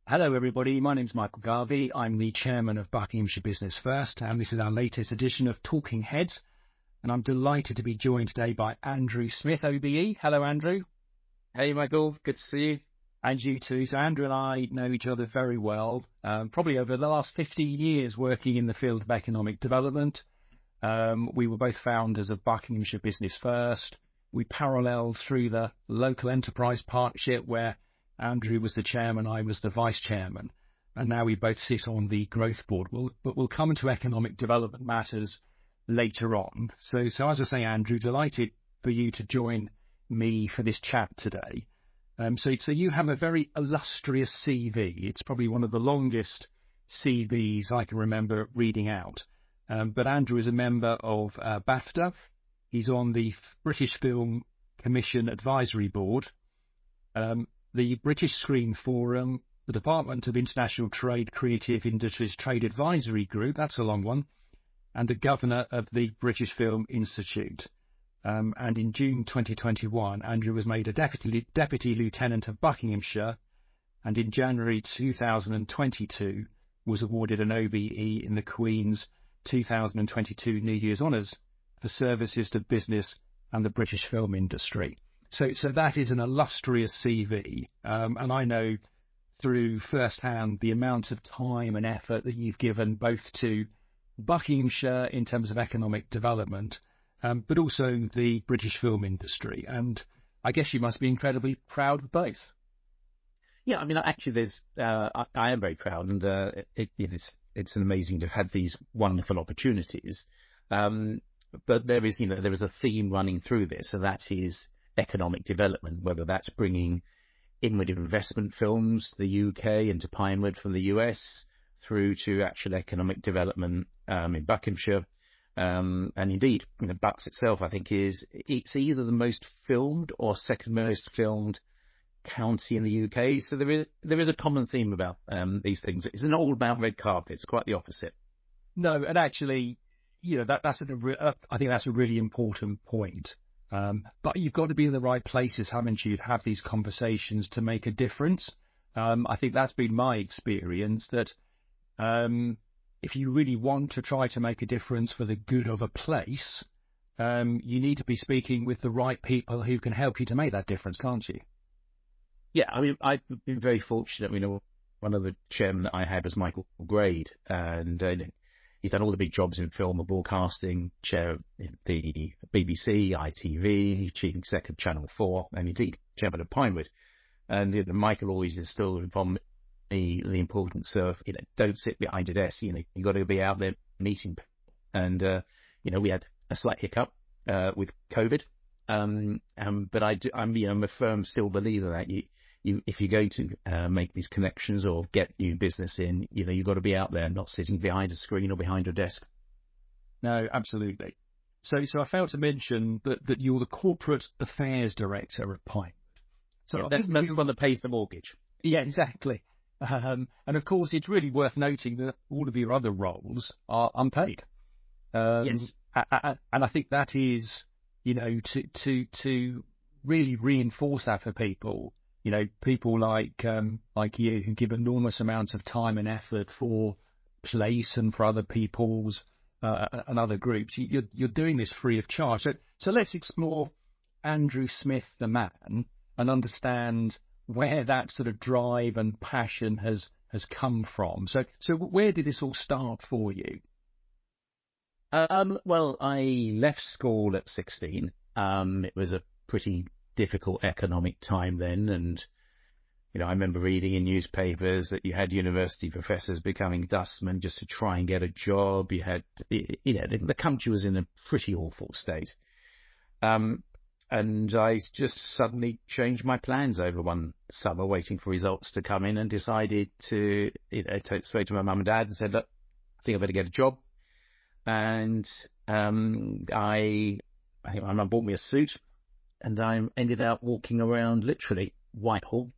Hello everybody, my name's Michael Garvey. I'm the chairman of Buckinghamshire Business First, and this is our latest edition of Talking Heads. And I'm delighted to be joined today by Andrew Smith, OBE. Hello, Andrew. Hey, Michael. Good to see you. And you too. So Andrew and I know each other very well, probably over the last 15 years working in the field of economic development. We were both founders of Buckinghamshire Business First. We paralleled through the local enterprise partnership where Andrew was the chairman, I was the vice chairman, and now we both sit on the growth board. But we'll come to economic development matters later on. So as I say, Andrew, delighted for you to join me for this chat today. So you have a very illustrious CV. It's probably one of the longest CVs I can remember reading out. But Andrew is a member of BAFTA. He's on the British Film Commission Advisory Board, the British Screen Forum, the Department of International Trade Creative Industries Trade Advisory Group, that's a long one, and the governor of the British Film Institute. And in June 2021, Andrew was made a Deputy Lieutenant of Buckinghamshire, and in January 2022 was awarded an OBE in the Queen's 2022 New Year's Honours for services to business and the British film industry. So that is an illustrious CV, and I know through first-hand the amount of time and effort that you've given both to Buckinghamshire in terms of economic development, but also the British film industry. And I guess you must be incredibly proud of both. Yeah, I mean, actually, I am very proud, and it's amazing to have had these wonderful opportunities. But there is a theme running through this, and that is economic development, whether that's bringing inward investment films to the UK and to Pinewood from the US, through to actual economic development in Buckinghamshire. And indeed, Bucks itself, I think, it's either the most filmed or second most filmed county in the UK. So there is a common theme about these things. It's not all about red carpet. It's quite the opposite. No, and actually, I think that's a really important point. But you've got to be in the right places, haven't you, to have these conversations to make a difference. I think that's been my experience, that if you really want to try to make a difference for the good of a place, you need to be speaking with the right people who can help you to make that difference, can't you? Yeah, I mean, I've been very fortunate. One of the chairmen that I had was Michael Grade, and he's done all the big jobs in film and broadcasting, chair of the BBC, ITV, chief executive of Channel 4, and indeed chairman of Pinewood. And Michael always instilled upon me the importance of, don't sit behind a desk. You've got to be out there meeting people. And we had a slight hiccup with COVID, but I'm a firm still believer that if you're going to make these connections or get new business in, you've got to be out there, not sitting behind a screen or behind a desk. No, absolutely. So I failed to mention that you're the corporate affairs director at Pinewood. So that's the one that pays the mortgage. Yeah, exactly. And of course, it's really worth noting that all of your other roles are unpaid. Yes. And I think that is, to really reinforce that for people. People like you who give enormous amounts of time and effort for place and for other people's and other groups. You're doing this free of charge. So let's explore Andrew Smith, the man, and understand where that sort of drive and passion has come from. So where did this all start for you? Well, I left school at 16. It was a pretty difficult economic time then, and I remember reading in newspapers that you had university professors becoming dustmen just to try and get a job. You had, the country was in a pretty awful state, and I just suddenly changed my plans over one summer, waiting for results to come in, and decided to, spoke to my mum and dad and said, look, I think I better get a job. And I think my mum bought me a suit. And I ended up walking around literally Whitehall,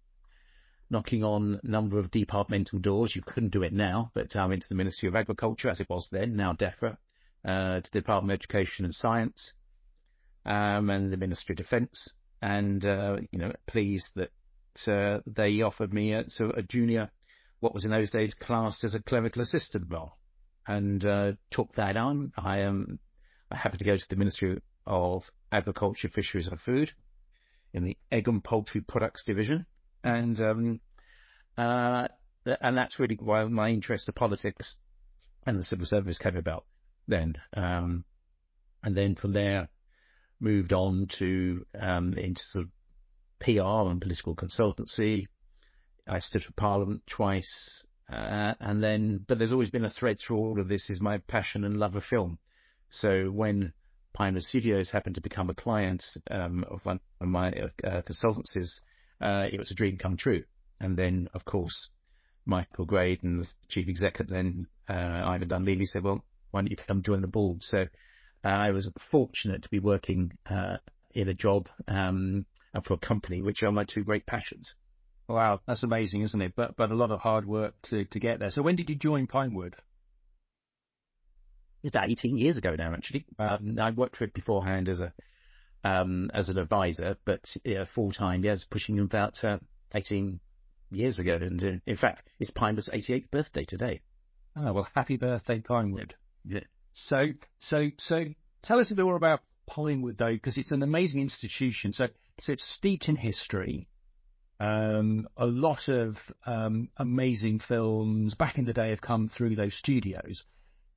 knocking on a number of departmental doors. You couldn't do it now, but into the Ministry of Agriculture, as it was then, now DEFRA, to the Department of Education and Science, and the Ministry of Defence. And, pleased that they offered me a junior what was in those days classed as a clerical assistant role, and took that on. I happened to go to the Ministry of Agriculture, Fisheries and Food in the Egg and Poultry Products Division, and that's really why my interest in politics and the civil service came about then. And then from there, moved on to into sort of PR and political consultancy. I stood for Parliament twice, but there's always been a thread through all of this, is my passion and love of film. So when Pinewood Studios happened to become a client of one of my consultancies, it was a dream come true. And then, of course, Michael Graydon, the chief executive, then Ivan Dunleavy said, well, why don't you come join the board? So I was fortunate to be working in a job for a company, which are my two great passions. Wow, that's amazing, isn't it? But a lot of hard work to get there. So when did you join Pinewood? It's about 18 years ago now, actually. I worked for it beforehand as an advisor, but full time, yes, pushing about 18 years ago. And in fact, it's Pinewood's 88th birthday today. Oh, well, happy birthday, Pinewood. Yeah. So tell us a bit more about Pinewood, though, because it's an amazing institution. So it's steeped in history. A lot of amazing films back in the day have come through those studios.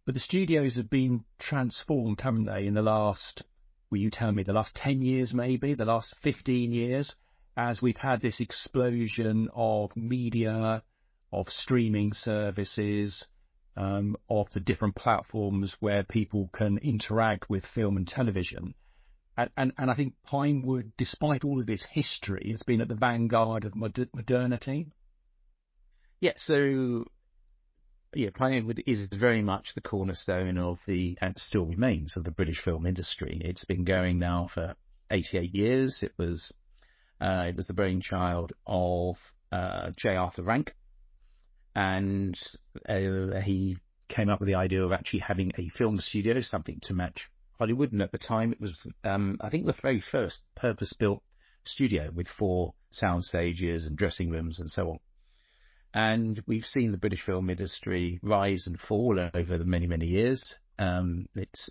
But the studios have been transformed, haven't they, in the last, will you tell me, the last 10 years maybe, the last 15 years, as we've had this explosion of media, of streaming services, of the different platforms where people can interact with film and television. And I think Pinewood, despite all of this history, has been at the vanguard of modernity. Yeah, so Pinewood is very much the cornerstone of and still remains, of the British film industry. It's been going now for 88 years. It was the brainchild of J. Arthur Rank, and he came up with the idea of actually having a film studio, something to match Hollywood. And at the time, it was, I think, the very first purpose-built studio with 4 sound stages and dressing rooms and so on. And we've seen the British film industry rise and fall over the many, many years. But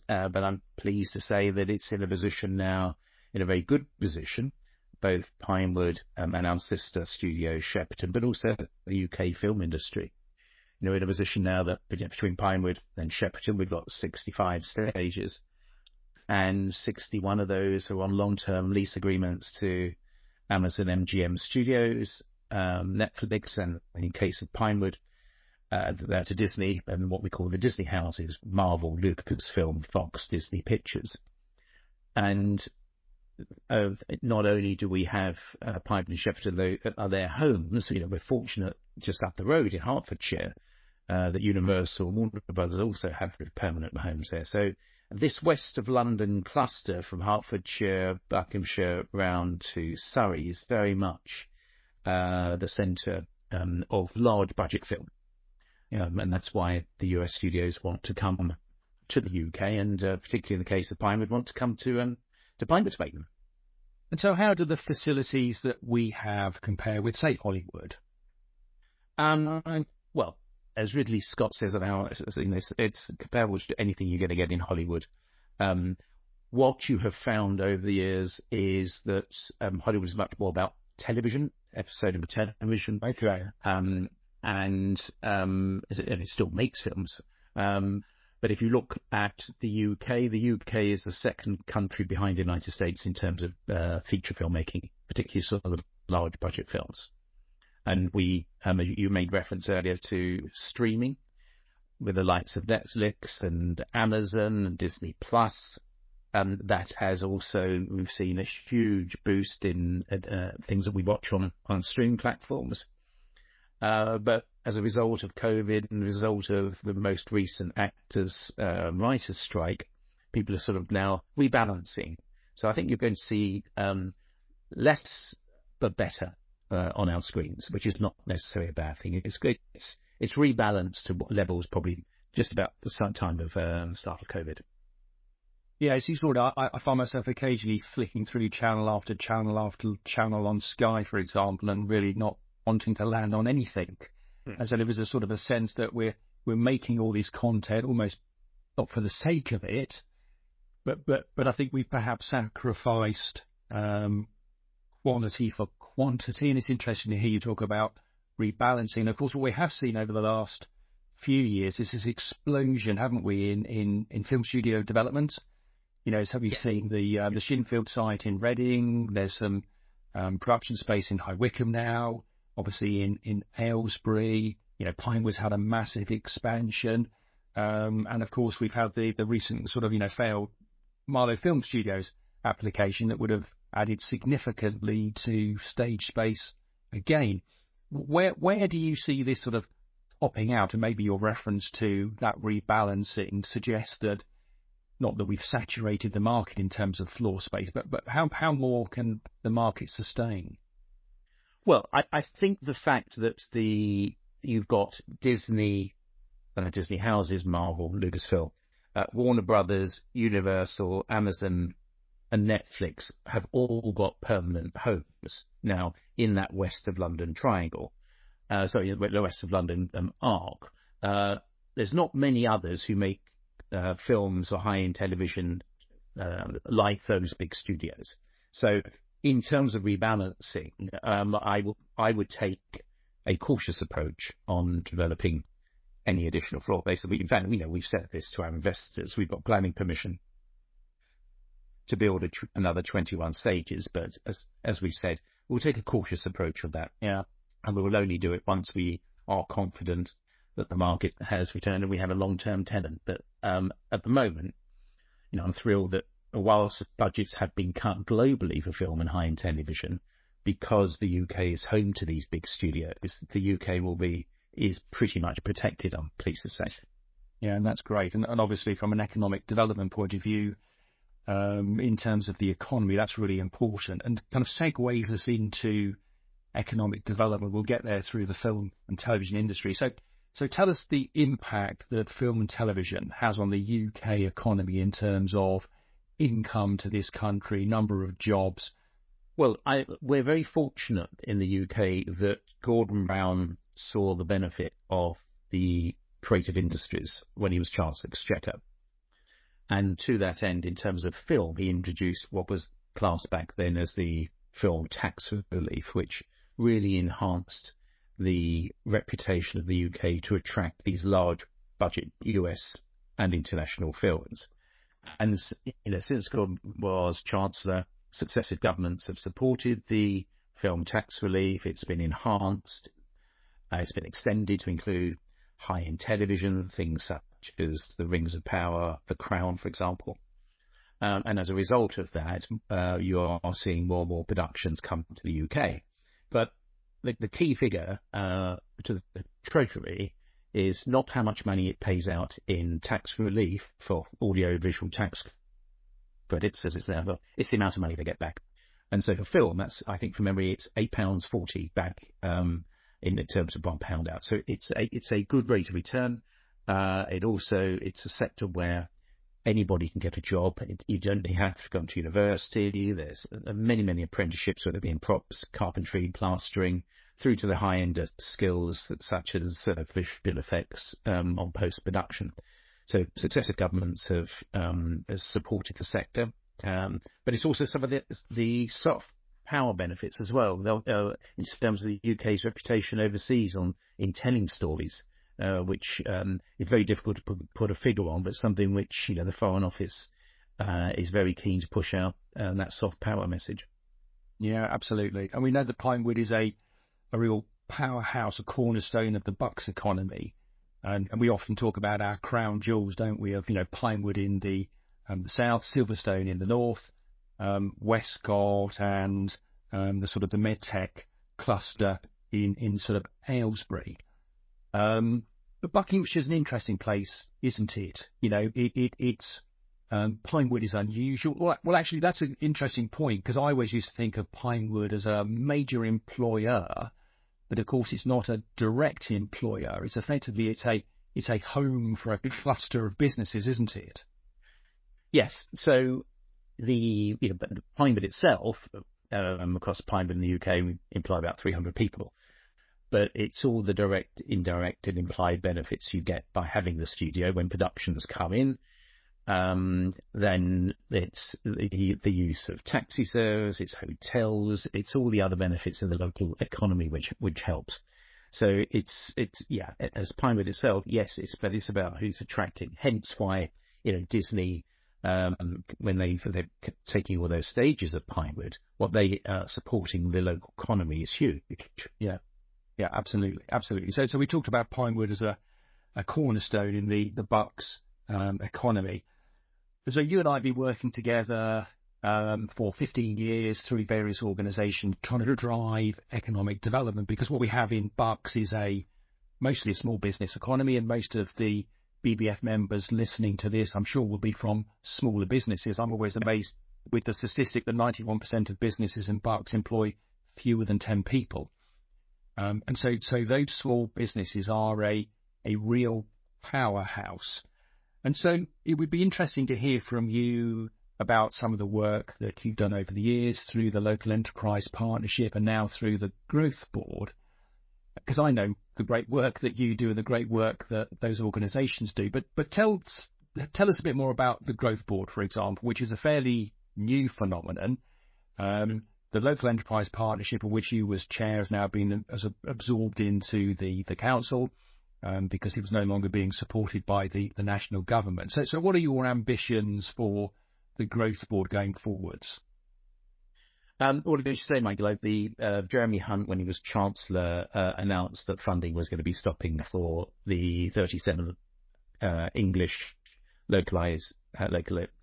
I'm pleased to say that it's in a position now, in a very good position, both Pinewood and our sister studio, Shepperton, but also the UK film industry. In a position now that between Pinewood and Shepperton, we've got 65 stages, and 61 of those are on long-term lease agreements to Amazon MGM Studios, Netflix, and in case of Pinewood, to Disney and what we call the Disney houses, Marvel, Lucasfilm, Fox, Disney Pictures. And not only do we have Pinewood and Shepperton are their homes, we're fortunate just up the road in Hertfordshire that Universal and Warner Brothers also have permanent homes there. So this west of London cluster from Hertfordshire, Buckinghamshire round to Surrey is very much the centre of large budget film. And that's why the US studios want to come to the UK, and particularly in the case of Pinewood, want to come to Pinewood to make them. And so how do the facilities that we have compare with, say, Hollywood? Well, as Ridley Scott says it's comparable to anything you're going to get in Hollywood. What you have found over the years is that Hollywood is much more about television, episode of television. Okay. And it still makes films. But if you look at the UK is the second country behind the United States in terms of feature filmmaking, particularly sort of large budget films. And we, you made reference earlier to streaming with the likes of Netflix and Amazon and Disney Plus. That has also, we've seen a huge boost in things that we watch on streaming platforms. But as a result of COVID and a result of the most recent writers' strike, people are sort of now rebalancing. So I think you're going to see less but better on our screens, which is not necessarily a bad thing. It's good. It's rebalanced to levels probably just about the time of start of COVID. Yeah, it's sort of, I find myself occasionally flicking through channel after channel after channel on Sky, for example, and really not wanting to land on anything. And so there was a sort of a sense that we're making all this content almost not for the sake of it, but I think we've perhaps sacrificed quality for quantity. And it's interesting to hear you talk about rebalancing. And of course, what we have seen over the last few years is this explosion, haven't we, in film studio development. So we've seen the Shinfield site in Reading. There's some production space in High Wycombe now. Obviously in Aylesbury, Pinewood's had a massive expansion. And of course, we've had the recent sort of, failed Marlow Film Studios application that would have added significantly to stage space again. Where do you see this sort of topping out? And maybe your reference to that rebalancing suggests that, not that we've saturated the market in terms of floor space, but how more can the market sustain? Well, I think the fact that you've got Disney houses, Marvel, Lucasfilm, Warner Brothers, Universal, Amazon, and Netflix have all got permanent homes now in that west of London triangle. The west of London arc. There's not many others who make films or high-end television like those big studios. So in terms of rebalancing, I would take a cautious approach on developing any additional floor base. In fact, we've said this to our investors. We've got planning permission to build another 21 stages, but as we've said, we'll take a cautious approach of that. Yeah, and we will only do it once we are confident that the market has returned and we have a long-term tenant. But at the moment, I'm thrilled that whilst budgets have been cut globally for film and high-end television, because the UK is home to these big studios, the UK is pretty much protected, I'm pleased to say. Yeah, and that's great. And obviously from an economic development point of view, in terms of the economy, that's really important and kind of segues us into economic development. We'll get there through the film and television industry. So tell us the impact that film and television has on the UK economy in terms of income to this country, number of jobs. Well, we're very fortunate in the UK that Gordon Brown saw the benefit of the creative industries when he was Chancellor Exchequer. And to that end, in terms of film, he introduced what was classed back then as the film tax relief, which really enhanced the reputation of the UK to attract these large budget US and international films. And since Gordon was Chancellor, successive governments have supported the film tax relief. It's been enhanced. It's been extended to include high-end television, things such as The Rings of Power, The Crown, for example. And as a result of that, you are seeing more and more productions come to the UK. But the key figure to the Treasury is not how much money it pays out in tax relief for audio-visual tax credits, as it's there, but it's the amount of money they get back. And so for film, that's, I think from memory, it's £8.40 back in terms of £1 out. So it's a good rate of return. It's a sector where anybody can get a job. You don't have to go to university. There's many apprenticeships, whether it be in props, carpentry, plastering, through to the high-end skills such as visual effects on post-production. So successive governments have supported the sector, but it's also some of the soft power benefits as well. In terms of the UK's reputation overseas in telling stories, which is very difficult to put a figure on, but something which the Foreign Office is very keen to push out, that soft power message. Yeah, absolutely. And we know that Pinewood is a real powerhouse, a cornerstone of the Bucks economy. And we often talk about our crown jewels, don't we, of Pinewood in the south, Silverstone in the north, Westcott, and the sort of the medtech cluster in sort of Aylesbury. But Buckinghamshire's an interesting place, isn't it? It's Pinewood is unusual. Well, actually, that's an interesting point, because I always used to think of Pinewood as a major employer, but of course it's not a direct employer. It's effectively it's a home for a cluster of businesses, isn't it? Yes. So the Pinewood itself, across Pinewood in the UK, we employ about 300 people. but it's all the direct, indirect and implied benefits you get by having the studio when productions come in. Then it's the use of taxi service, it's hotels, it's all the other benefits in the local economy which helps. So it's as Pinewood itself, yes, but it's about who's attracting. Hence why, Disney, when they're taking all those stages of Pinewood, what they are supporting the local economy is huge. Yeah, absolutely. So we talked about Pinewood as a cornerstone in the Bucks economy. So you and I have been working together for 15 years through various organisations trying to drive economic development, because what we have in Bucks is mostly a small business economy, and most of the BBF members listening to this, I'm sure, will be from smaller businesses. I'm always amazed with the statistic that 91% of businesses in Bucks employ fewer than 10 people. And so those small businesses are a real powerhouse. And so it would be interesting to hear from you about some of the work that you've done over the years through the Local Enterprise Partnership and now through the Growth Board, because I know the great work that you do and the great work that those organisations do. But tell us a bit more about the Growth Board, for example, which is a fairly new phenomenon. The Local Enterprise Partnership, of which you was chair, has now been absorbed into the council. Because it was no longer being supported by the national government. So what are your ambitions for the Growth Board going forwards? What did you say, Michael? Jeremy Hunt, when he was Chancellor, announced that funding was going to be stopping for the 37 English local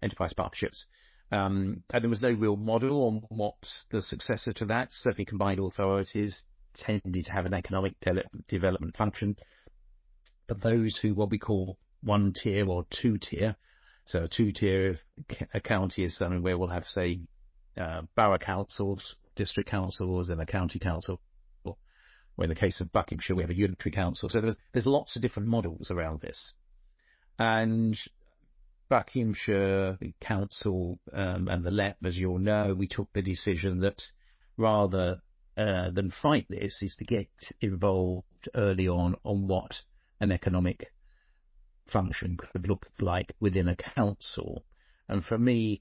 enterprise partnerships. And there was no real model on what's the successor to that. Certainly combined authorities tended to have an economic development function. But those who what we call one tier or two tier, so a two tier a county is something where we'll have, say, borough councils, district councils, and a county council. Or in the case of Buckinghamshire, we have a unitary council. So there's lots of different models around this. And Buckinghamshire Council and the LEP, as you all know, we took the decision that rather than fight this, is to get involved early on what an economic function could look like within a council. And for me,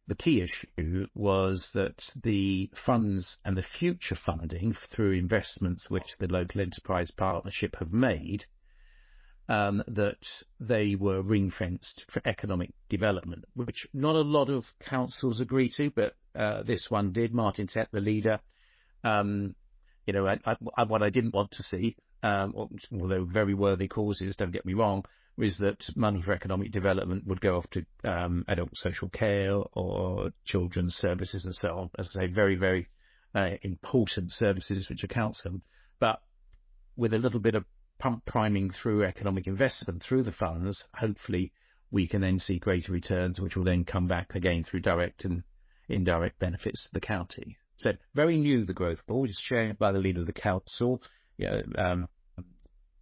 the key issue was that the funds and the future funding through investments which the Local Enterprise Partnership have made, that they were ring-fenced for economic development, which not a lot of councils agree to, but this one did. Martin Tett, the leader, what I didn't want to see, although very worthy causes, don't get me wrong, is that money for economic development would go off to adult social care or children's services and so on. As I say, very, very important services which accounts for them. But with a little bit of pump priming through economic investment through the funds, hopefully we can then see greater returns, which will then come back again through direct and indirect benefits to the county. So very new, the Growth Board is chaired by the leader of the council.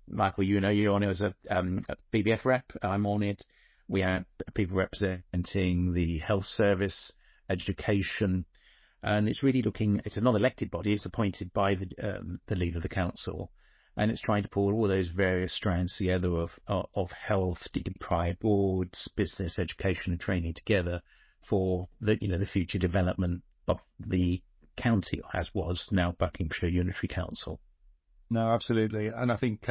Michael, you're on it as a BBF rep. I'm on it. We have people representing the health service, education, and it's really it's a non-elected body. It's appointed by the leader of the council, and it's trying to pull all those various strands together of health, deprived boards, business, education, and training together for the future development of the county, as was now Buckinghamshire Unitary Council. No, absolutely. And I think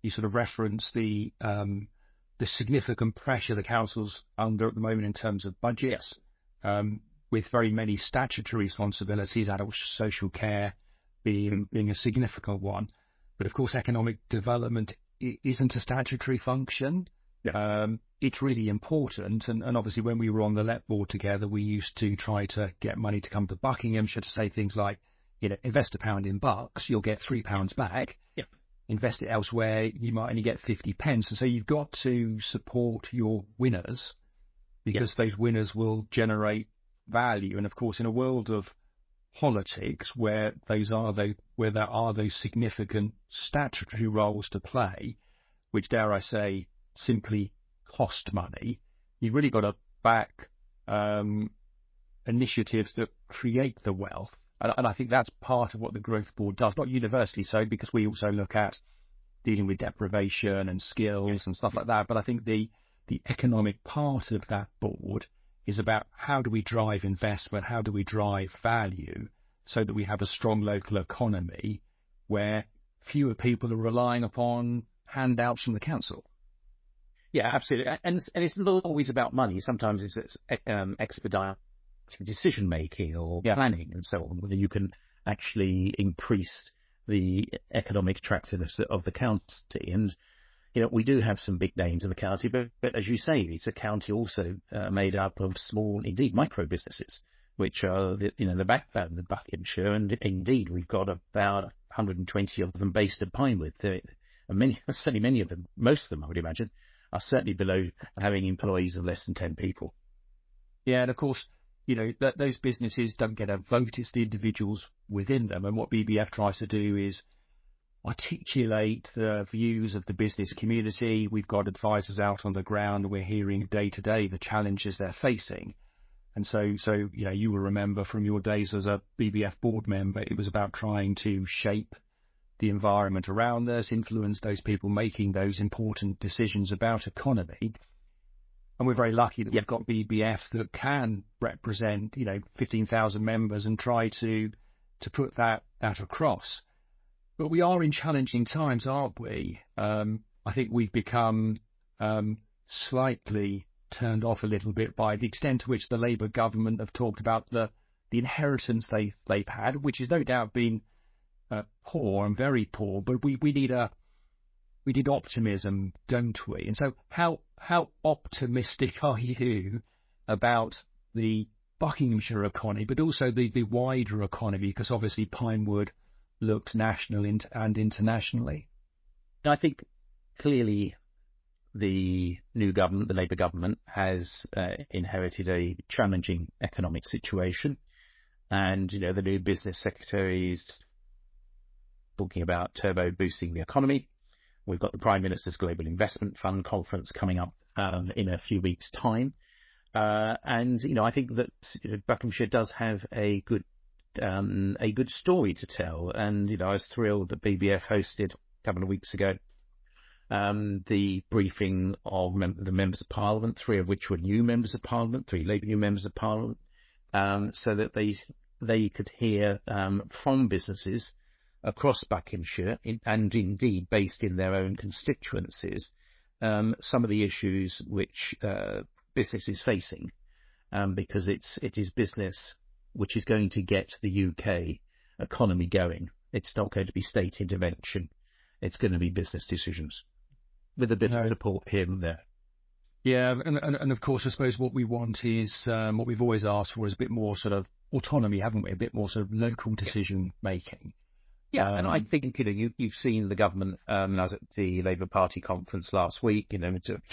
you sort of referenced the significant pressure the council's under at the moment in terms of budgets, with very many statutory responsibilities, adult social care being a significant one. But of course, economic development isn't a statutory function. It's really important. And obviously, when we were on the LEP board together, we used to try to get money to come to Buckinghamshire to say things like, invest £1 in Bucks, you'll get £3 back. Invest it elsewhere, you might only get 50 pence. And so you've got to support your winners, because those winners will generate value. And of course, in a world of politics where there are those significant statutory roles to play, which, dare I say, simply cost money, you've really got to back initiatives that create the wealth And I think that's part of what the Growth Board does, not universally so, because we also look at dealing with deprivation and skills and stuff like that. But I think the economic part of that board is about how do we drive investment, how do we drive value so that we have a strong local economy where fewer people are relying upon handouts from the council. Yeah, absolutely. And it's not always about money. Sometimes it's expedite decision making or planning and so on, whether you can actually increase the economic attractiveness of the county. And we do have some big names in the county, but as you say, it's a county also made up of small, indeed micro businesses, which are the backbone of Buckinghamshire. And indeed, we've got about 120 of them based at Pinewood. And certainly many of them, most of them, I would imagine, are certainly below having employees of less than 10 people. Yeah, and of course, those businesses don't get a vote, it's the individuals within them. And what BBF tries to do is articulate the views of the business community. We've got advisors out on the ground. We're hearing day to day the challenges they're facing. And so you will remember from your days as a BBF board member, it was about trying to shape the environment around us, influence those people making those important decisions about economy. And we're very lucky that we've got BBF that can represent, 15,000 members and try to put that across. But we are in challenging times, aren't we? I think we've become slightly turned off a little bit by the extent to which the Labour government have talked about the inheritance they've had, which has no doubt been poor and very poor. But we need optimism, don't we? And so how optimistic are you about the Buckinghamshire economy, but also the wider economy? Because obviously Pinewood looked national and internationally. I think clearly the new government, the Labour government, has inherited a challenging economic situation. And, the new business secretary is talking about turbo boosting the economy. We've got the Prime Minister's Global Investment Fund conference coming up in a few weeks' time. And I think that Buckinghamshire does have a good story to tell. And, I was thrilled that BBF hosted a couple of weeks ago the briefing of the members of Parliament, 3 of which were new members of Parliament, 3 Labour new members of Parliament, so that they could hear from businesses across Buckinghamshire and indeed based in their own constituencies some of the issues which business is facing, because it is business which is going to get the UK economy going. It's not going to be state intervention. It's going to be business decisions with a bit of support here and there. Yeah, and of course, I suppose what we want is, what we've always asked for is a bit more sort of autonomy, haven't we? A bit more sort of local decision making. Yeah, and I think you've seen the government. I was at the Labour Party conference last week.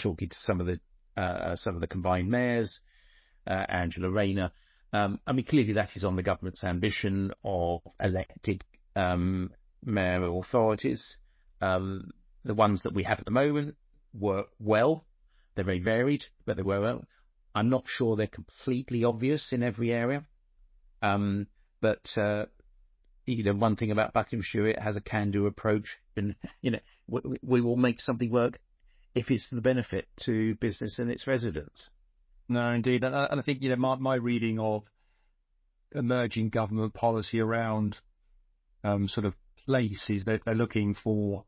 Talking to some of the combined mayors, Angela Rayner. Clearly that is on the government's ambition of elected mayoral authorities. The ones that we have at the moment work well. They're very varied, but they work well. I'm not sure they're completely obvious in every area. But one thing about Buckinghamshire, it has a can-do approach, and we will make something work if it's to the benefit to business and its residents. No, indeed, and I think my reading of emerging government policy around sort of places, they're looking for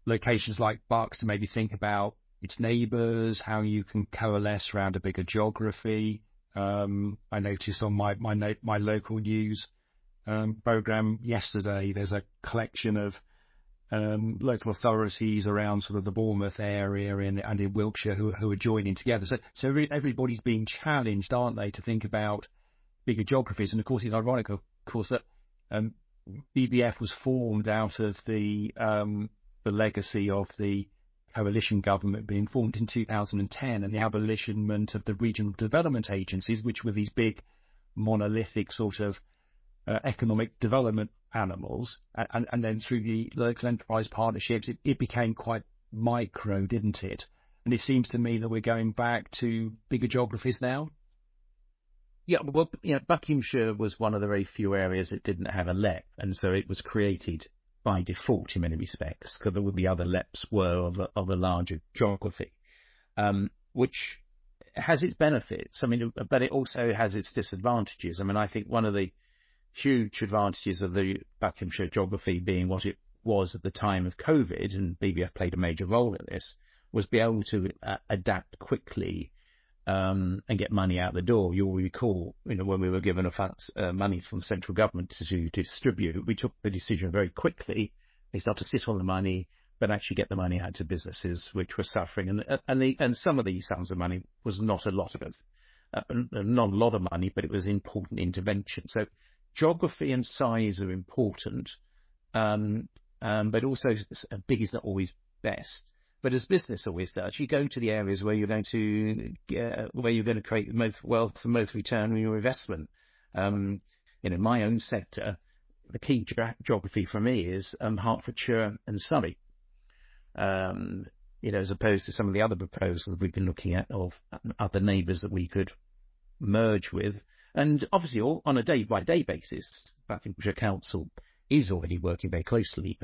locations like Bucks to maybe think about its neighbours, how you can coalesce around a bigger geography. I noticed on my local news programme yesterday, there's a collection of local authorities around sort of the Bournemouth area and in Wiltshire who are joining together. So everybody's being challenged, aren't they, to think about bigger geographies. And of course, it's ironic, of course, that BBF was formed out of the legacy of the coalition government being formed in 2010 and the abolitionment of the regional development agencies, which were these big monolithic sort of economic development animals, and then through the local enterprise partnerships, it became quite micro, didn't it? And it seems to me that we're going back to bigger geographies now. Yeah, well, Buckinghamshire was one of the very few areas that didn't have a LEP, and so it was created by default in many respects, because the other LEPs were of a larger geography, which has its benefits. I mean, but it also has its disadvantages. I mean, I think one of the huge advantages of the Buckinghamshire geography being what it was at the time of COVID, and BBF played a major role in this, was be able to adapt quickly and get money out the door. You'll recall, when we were given money from the central government to distribute, we took the decision very quickly. It's not to sit on the money, but actually get the money out to businesses which were suffering. And some of these sums of money was not a lot of it, not a lot of money, but it was important intervention. So geography and size are important, but also big is not always best. But as business always does, you go to the areas where you're going to create the most wealth, the most return on your investment. My own sector, the key geography for me is Hertfordshire and Surrey. As opposed to some of the other proposals we've been looking at of other neighbours that we could merge with. And obviously, all on a day-by-day basis, Buckinghamshire Council is already working very closely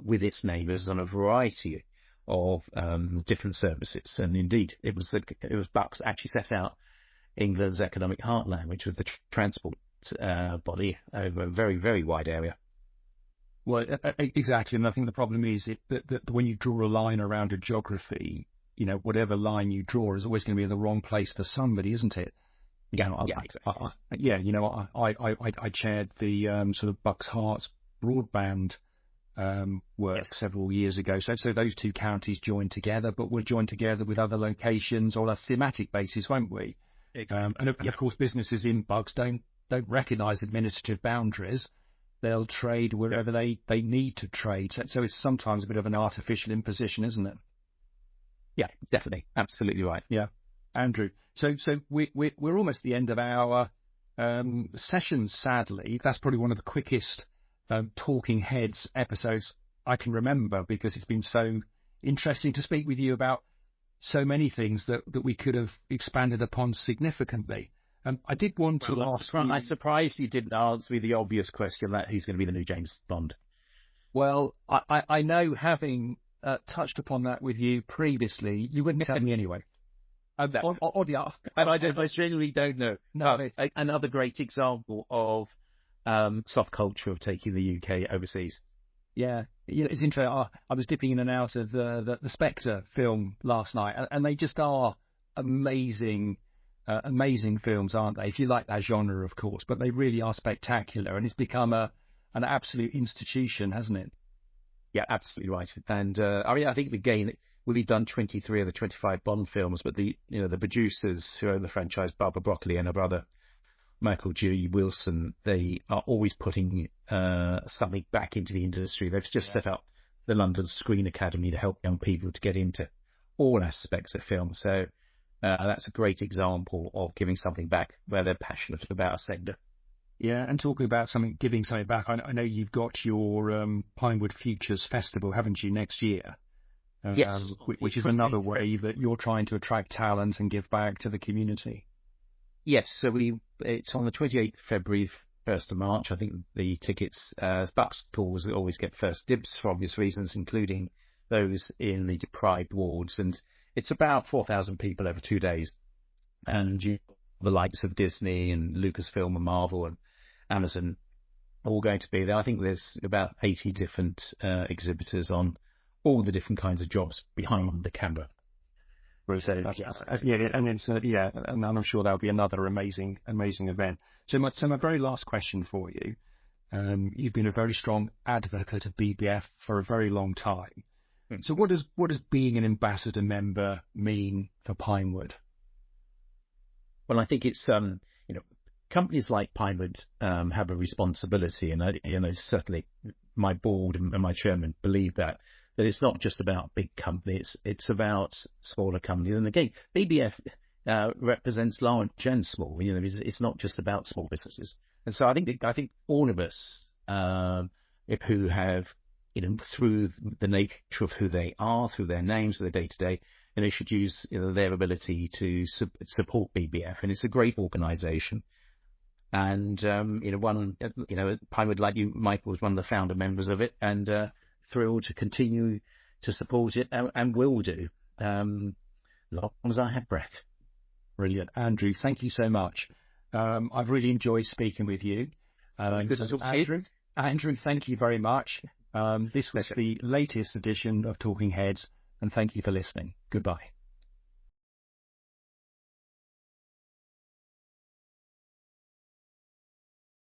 with its neighbours on a variety of different services. And indeed, it was Bucks actually set out England's economic heartland, which was the transport body over a very, very wide area. Well, exactly. And I think the problem is that when you draw a line around a geography, whatever line you draw is always going to be in the wrong place for somebody, isn't it? Exactly. I chaired the sort of Bucks Hearts broadband work several years ago. So those two counties joined together, but we'll join together with other locations on a thematic basis, won't we? Exactly. And of course, businesses in Bucks don't recognise administrative boundaries. They'll trade wherever they need to trade. So it's sometimes a bit of an artificial imposition, isn't it? Yeah, definitely. Absolutely right. Yeah. Andrew, so we're almost at the end of our session, sadly. That's probably one of the quickest Talking Heads episodes I can remember, because it's been so interesting to speak with you about so many things that we could have expanded upon significantly. I did want to ask you... I'm surprised you didn't answer me the obvious question about who's going to be the new James Bond. Well, I know, having touched upon that with you previously, you wouldn't tell me anyway. And I genuinely don't know. No, another great example of soft culture of taking the UK overseas. Yeah, it's interesting. I was dipping in and out of the Spectre film last night, and they just are amazing films, aren't they? If you like that genre, of course, but they really are spectacular, and it's become an absolute institution, hasn't it? Yeah, absolutely right. And I think again, we've done 23 of the 25 Bond films, but the producers who own the franchise, Barbara Broccoli and her brother Michael G. Wilson, they are always putting something back into the industry. They've just set up the London Screen Academy to help young people to get into all aspects of film. So that's a great example of giving something back where they're passionate about a sector. Yeah, and talking about giving something back, I know you've got your Pinewood Futures Festival, haven't you, next year? Yes. Which is another way that you're trying to attract talent and give back to the community. Yes, so it's on the 28th of February, 1st of March. I think the tickets, Bucks calls always get first dibs for obvious reasons, including those in the deprived wards. And it's about 4,000 people over 2 days. And the likes of Disney and Lucasfilm and Marvel and Amazon all going to be there. I think there's about 80 different exhibitors on all the different kinds of jobs behind the camera. So, and I'm sure that'll be another amazing event. So my very last question for you: you've been a very strong advocate of BBF for a very long time. So what does being an ambassador member mean for Pinewood? Well, I think it's companies like Pinewood have a responsibility, and certainly my board and my chairman believe that it's not just about big companies, it's about smaller companies. And again, BBF represents large and small. It's not just about small businesses. And so I think all of us who have, through the nature of who they are, through their names, their day-to-day, should use their ability to support BBF. And it's a great organisation. And, Pinewood, like you, Michael, was one of the founder members of it, and thrilled to continue to support it, and will do, long as I have breath. Brilliant. Andrew, thank you so much. I've really enjoyed speaking with you. Good to talk to you. Andrew, thank you very much. This was the latest edition of Talking Heads, and thank you for listening. Goodbye.